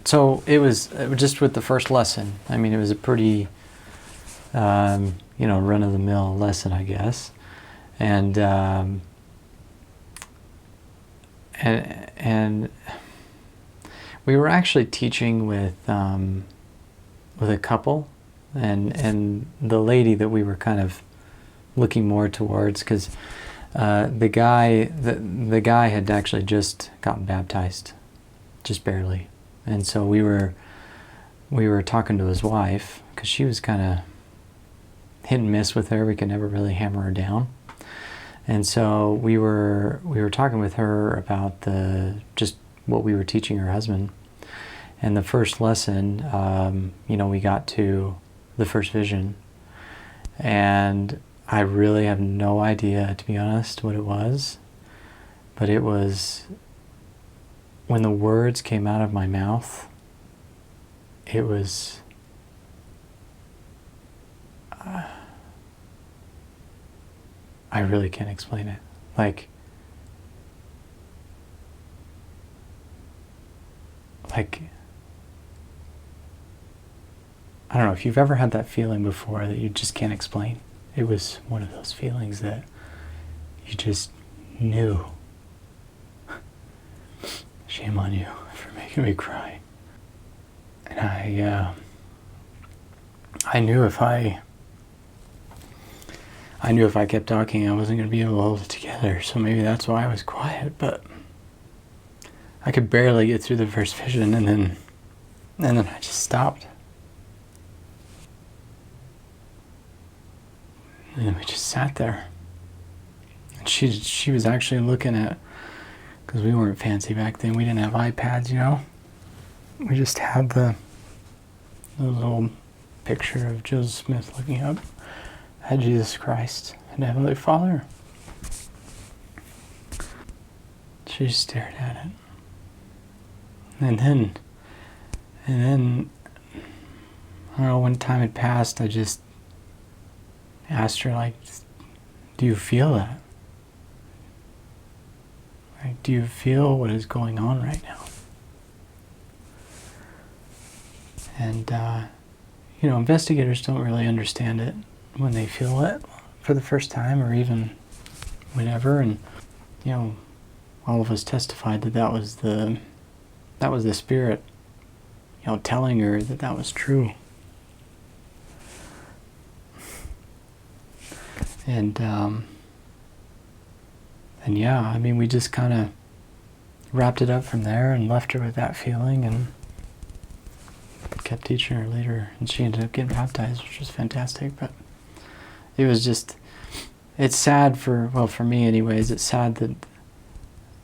So it was just with the first lesson. I mean, it was a pretty, run-of-the-mill lesson, I guess. And we were actually teaching with a couple, and the lady that we were kind of looking more towards, because the guy had actually just gotten baptized, just barely, and so we were talking to his wife, because she was kind of hit and miss with her. We could never really hammer her down. And so we were talking with her about just what we were teaching her husband. And the first lesson, we got to the first vision, and I really have no idea, to be honest, what it was. But it was when the words came out of my mouth. It was I really can't explain it. Like I don't know if you've ever had that feeling before that you just can't explain. It was one of those feelings that you just knew. Shame on you for making me cry. And I knew if I kept talking, I wasn't going to be able to hold it together. So maybe that's why I was quiet. But I could barely get through the first vision, and then I just stopped. And then we just sat there. And she was actually looking at, because we weren't fancy back then. We didn't have iPads, We just had the little picture of Joseph Smith looking up at Jesus Christ and Heavenly Father. She just stared at it. And then, I don't know, when time had passed, I just asked her, do you feel that? Do you feel what is going on right now? And, investigators don't really understand it when they feel it for the first time, or even whenever. And, all of us testified that was the Spirit, telling her that was true. And yeah, we just kind of wrapped it up from there and left her with that feeling, and kept teaching her later, and she ended up getting baptized, which was fantastic. But it was just, it's sad for me anyways, it's sad that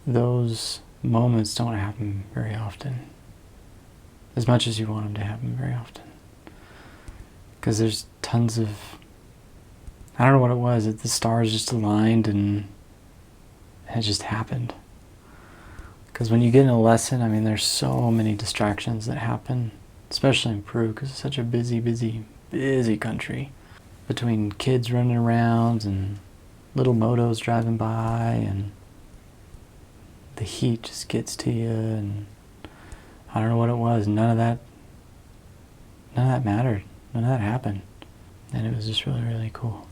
those moments don't happen very often, as much as you want them to happen very often. Because there's tons of, I don't know what it was, the stars just aligned and it just happened. Because when you get in a lesson, there's so many distractions that happen, especially in Peru, because it's such a busy country. Between kids running around and little motos driving by, and the heat just gets to you, and I don't know what it was. None of that mattered. None of that happened. And it was just really, really cool.